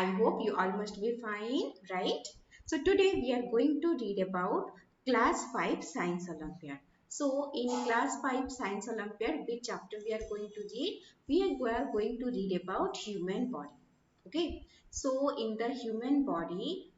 I hope you all must be fine, right? So today we are going to read about Class 5 Science Olympiad. So in Class 5 Science Olympiad, which chapter we are going to read? We are going to read about human body. Okay. So in the human body,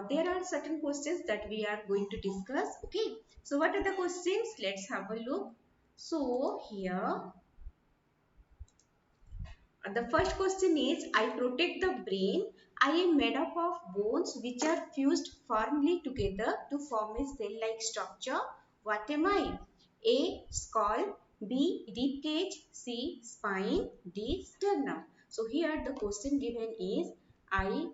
there are certain questions that we are going to discuss. Okay. So what are the questions? Let's have a look. So here the first question is, I protect the brain. I am made up of bones which are fused firmly together to form a cell-like structure. What am I? A. Skull. B. Rib cage. C. Spine. D. Sternum. So here the question given is, I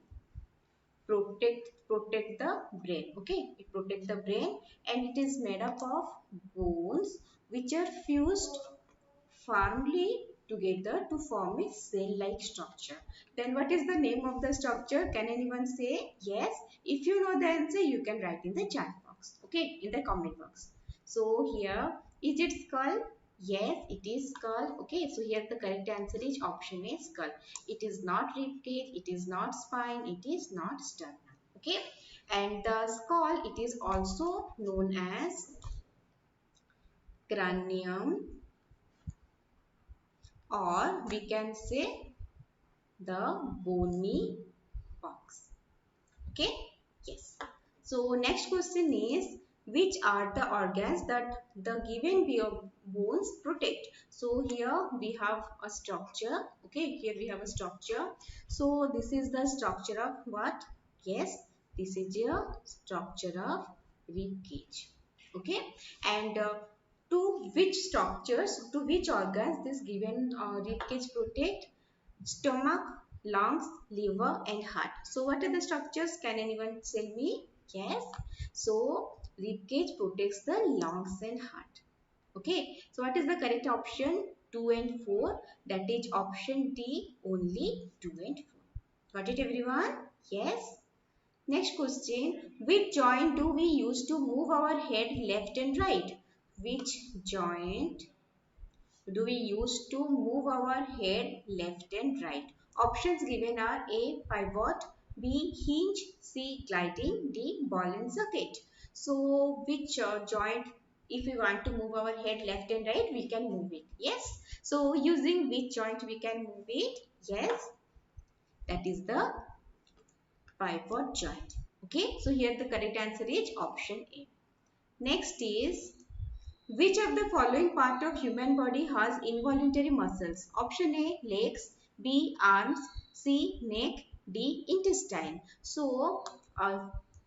protect the brain. Okay, it protect the brain and it is made up of bones which are fused firmly together to form a cell-like structure. Then what is the name of the structure? Can anyone say? Yes. If you know the answer, you can write in the chat box. Okay, in the comment box. So here, is it skull? Yes, it is skull. Okay, so here the correct answer is option A, skull. It is not rib cage, it is not spine, it is not sternum. Okay, and the skull, it is also known as cranium, or we can say the bony box. Okay, yes. So next question is, which are the organs that the given bones protect? So here we have a structure. Okay, here we have a structure. So this is the structure of what? Yes, this is a structure of rib cage. Okay, and to which structures, to which organs this given rib cage protect? Stomach, lungs, liver and heart. So what are the structures? Can anyone tell me? Yes. So rib cage protects the lungs and heart. Okay. So what is the correct option? 2 and 4. That is option D, only 2 and 4. Got it everyone? Yes. Next question. Which joint do we use to move our head left and right? Which joint do we use to move our head left and right? Options given are A. Pivot, B. Hinge, C. Gliding, D. Ball and socket. So which joint, if we want to move our head left and right, we can move it. Yes. So using which joint we can move it? Yes. That is the pivot joint. Okay. So here the correct answer is option A. Next is, which of the following part of human body has involuntary muscles? Option A, legs, B, arms, C, neck, D, intestine. So,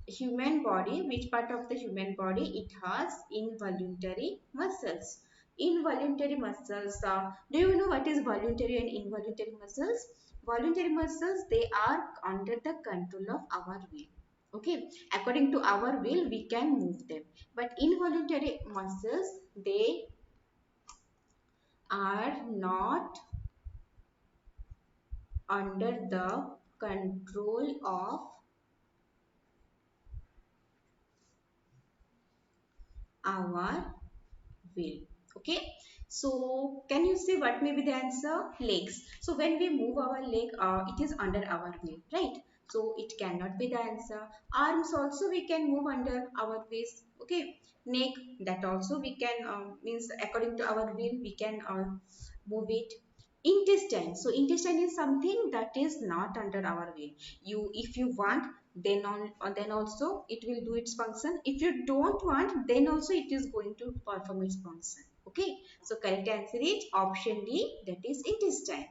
human body, which part of the human body it has involuntary muscles? Involuntary muscles. Do you know what is voluntary and involuntary muscles? Voluntary muscles, they are under the control of our will. Okay, according to our will, we can move them. But involuntary muscles, they are not under the control of our will. Okay, so can you say what may be the answer? Legs. So when we move our leg, it is under our will, right? So it cannot be the answer. Arms also we can move under our waist. Okay, neck, that also we can, means according to our will we can move it. Intestine, so intestine is something that is not under our will. You, if you want, then also it will do its function. If you don't want, then also it is going to perform its function. Okay, so correct answer is option D, that is intestine.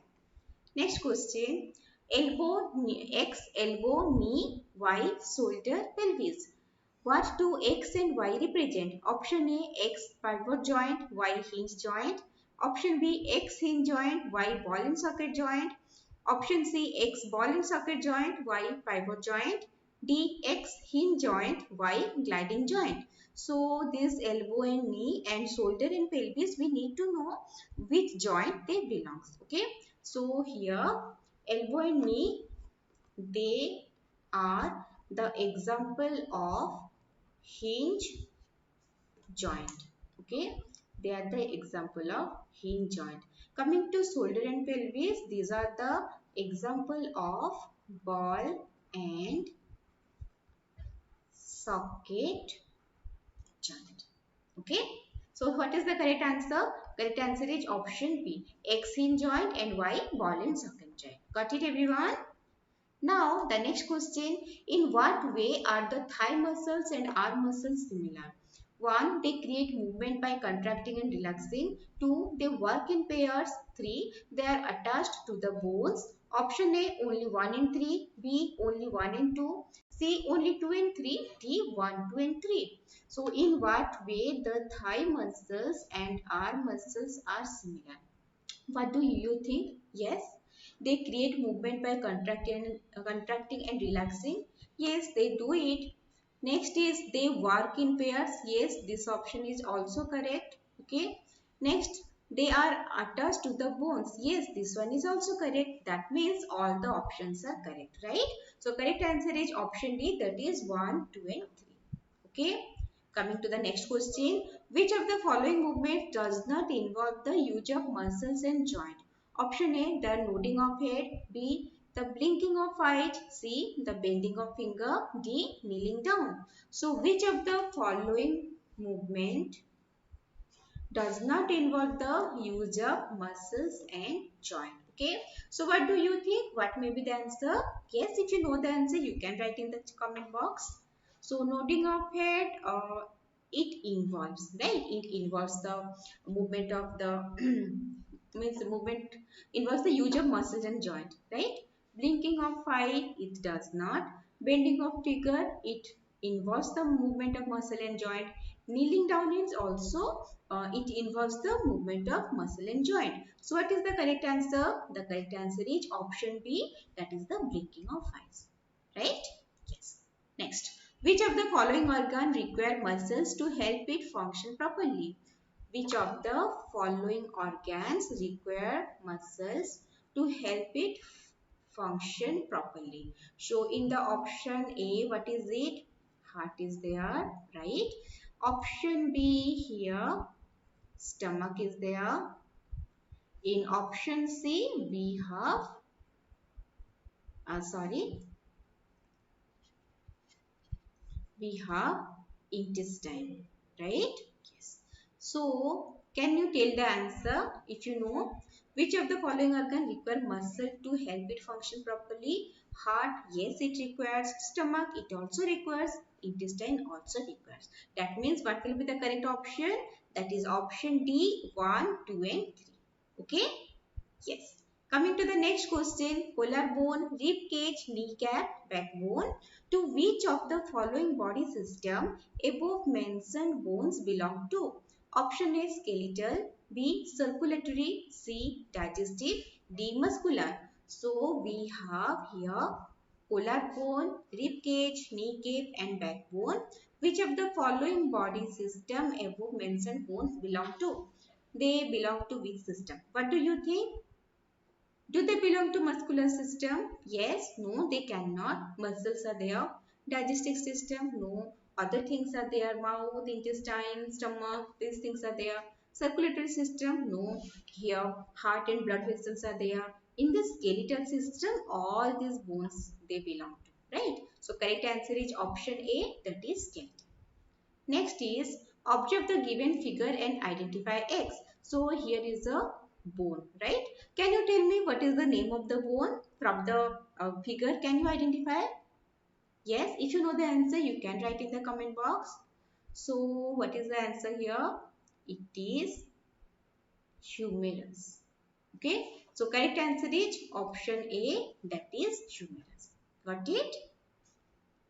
Next question, elbow, X, elbow, knee, Y, shoulder, pelvis. What do X and Y represent? Option A, X pivot joint, Y hinge joint. Option B, X hinge joint, Y ball and socket joint. Option C, X ball and socket joint, Y pivot joint. D, X hinge joint, Y gliding joint. So this elbow and knee and shoulder and pelvis, we need to know which joint they belongs. Okay. So here elbow and knee, they are the example of hinge joint. Okay, they are the example of hinge joint. Coming to shoulder and pelvis, these are the Example of ball and socket joint. Okay. So what is the correct answer? Correct answer is option B. X hinge joint and Y ball and socket joint. Got it everyone? Now the next question, in what way are the thigh muscles and arm muscles similar? 1. They create movement by contracting and relaxing. 2. They work in pairs. 3. They are attached to the bones. Option A, only 1 in 3. B, only 1 in 2. C, only 2 in 3. D, 1, 2 and 3. So in what way the thigh muscles and arm muscles are similar? What do you think? Yes, they create movement by contracting and relaxing. Yes, they do it. Next is they work in pairs. Yes, this option is also correct. Okay. Next, they are attached to the bones. Yes, this one is also correct. That means all the options are correct, right? So correct answer is option D, that is 1, 2 and 3. Okay. Coming to the next question. Which of the following movement does not involve the use of muscles and joint? Option A, the nodding of head. B, the blinking of eye. C, the bending of finger. D, kneeling down. So which of the following movement does not involve the use of muscles and joint? Okay. So what do you think? What may be the answer? Yes, if you know the answer, you can write in the comment box. So nodding of head, it involves, right? It involves the movement of the means the movement involves the use of muscles and joint, right? Blinking of eye, it does not. Bending of figure, it involves the movement of muscle and joint. Kneeling down is also it involves the movement of muscle and joint. So what is the correct answer? The correct answer is option B, that is the blinking of eyes, right? Yes. Next, which of the following organ require muscles to help it function properly? Which of the following organs require muscles to help it function properly? So in the option A, what is it? Heart is there, right? Option B here, stomach is there. In option C, we have, sorry, we have intestine, right? Yes. So, can you tell the answer if you know? Which of the following organ require muscle to help it function properly? Heart, yes, it requires. Stomach, it also requires. Intestine also requires. That means what will be the correct option? That is option D, 1, 2 and 3. Okay? Yes. Coming to the next question, collarbone, rib cage, kneecap, backbone. To which of the following body system above mentioned bones belong to? Option A, skeletal. B, circulatory. C, digestive. D, muscular. So we have here collarbone, rib cage, kneecap and backbone. Which of the following body system above mentioned bones belong to? They belong to which system? What do you think? Do they belong to muscular system? Yes, no, they cannot. Muscles are there. Digestive system, no. Other things are there. Mouth, intestine, stomach, these things are there. Circulatory system, no. Here, heart and blood vessels are there. In the skeletal system, all these bones they belong to, right? So correct answer is option A, that is skeleton. Next is observe the given figure and identify X. So here is a bone, right? Can you tell me what is the name of the bone from the figure? Can you identify? Yes, if you know the answer, you can write in the comment box. So what is the answer here? It is humerus. Okay, so correct answer is option A, that is humerus. Got it?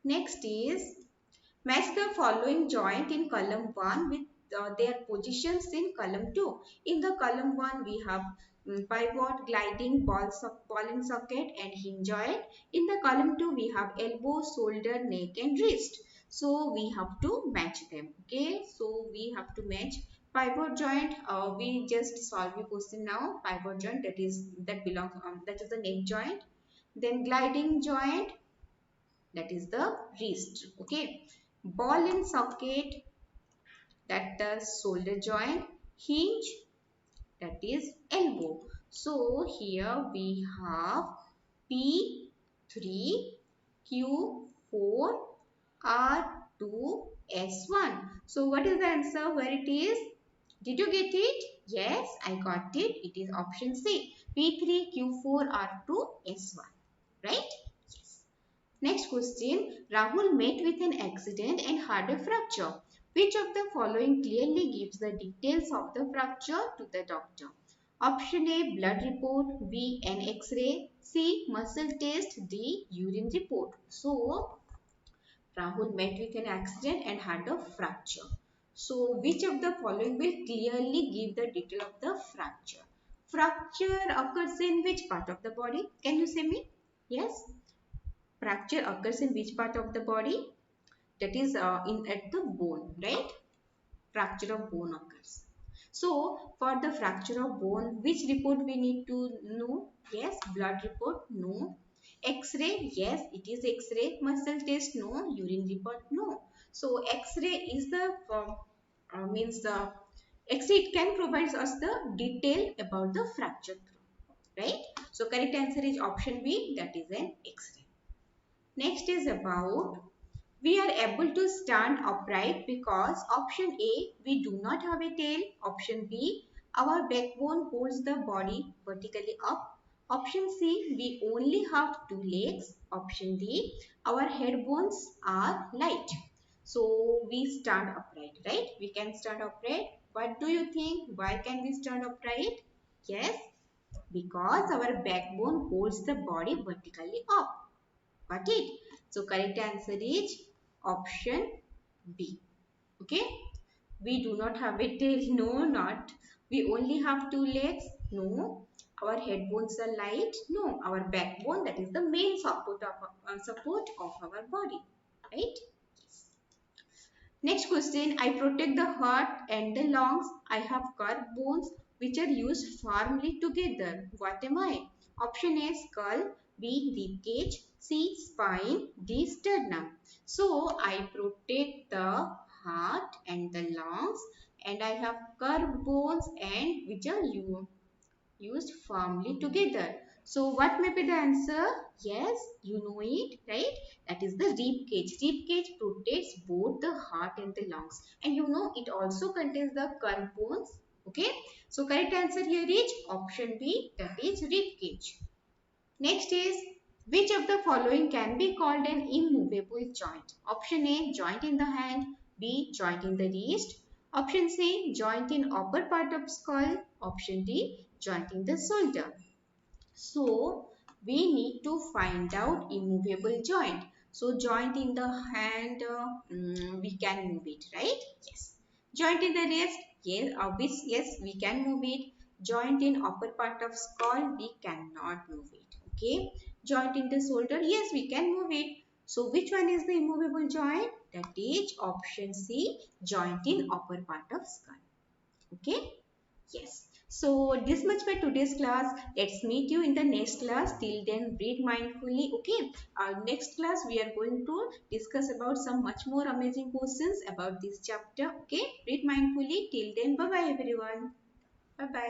Next is match the following joint in column 1 with their positions in column 2. In the column 1, we have pivot, gliding, ball and socket and hinge joint. In the column 2, we have elbow, shoulder, neck and wrist. So, we have to match them. Okay, so we have to match pivot joint. We just solve a question now. Pivot joint, that is the neck joint. Then gliding joint, that is the wrist. Okay, ball and socket, that the shoulder joint. Hinge, that is elbow. So here we have P3, Q4, R2, S1. So what is the answer? Where it is? Did you get it? Yes, I got it. It is option C. P3, Q4, R2, S1. Right? Yes. Next question. Rahul met with an accident and had a fracture. Which of the following clearly gives the details of the fracture to the doctor? Option A, blood report. B, an X-ray. C, muscle test. D, urine report. So, Rahul met with an accident and had a fracture. So, which of the following will clearly give the detail of the fracture? Fracture occurs in which part of the body? Can you say me? Yes. Fracture occurs in which part of the body? That is in at the bone, right? Fracture of bone occurs. So, for the fracture of bone, which report we need to know? Yes, blood report, no. X-ray, yes, it is X-ray. Muscle test, no. Urine report, no. So, X-ray is the means the X-ray it can provide us the detail about the fracture, right? So, correct answer is option B. That is an X-ray. Next is about we are able to stand upright because option A, we do not have a tail. Option B, our backbone holds the body vertically up. Option C, we only have two legs. Option D, our head bones are light. So we stand upright, right? We can stand upright. What do you think? Why can we stand upright? Yes, because our backbone holds the body vertically up. Got it? So correct answer is option B. Okay. We do not have a tail. No, not. We only have two legs. No. Our head bones are light. No. Our backbone, that is the main support of our body. Right? Yes. Next question. I protect the heart and the lungs. I have curved bones which are used firmly together. What am I? Option A, skull. B, rib cage. C, spine. D, sternum. So, I protect the heart and the lungs and I have curved bones and which are used firmly together. So what may be the answer? Yes, you know it, right? That is the rib cage. Rib cage protects both the heart and the lungs. And you know it also contains the curved bones. Okay. So correct answer here is option B, that is rib cage. Next is which of the following can be called an immovable joint? Option A, joint in the hand. B, joint in the wrist. Option C, joint in upper part of skull. Option D, joint in the shoulder. So, we need to find out immovable joint. So, joint in the hand, we can move it, right? Yes. Joint in the wrist, yes, yes, we can move it. Joint in upper part of skull, we cannot move it. Okay. Joint in the shoulder, yes, we can move it. So, which one is the immovable joint? That is option C, joint in upper part of skull. Okay. Yes. So this much for today's class. Let's meet you in the next class. Till then, read mindfully. Okay. Next class we are going to discuss about some much more amazing questions about this chapter. Okay. Read mindfully. Till then, bye bye everyone. Bye bye.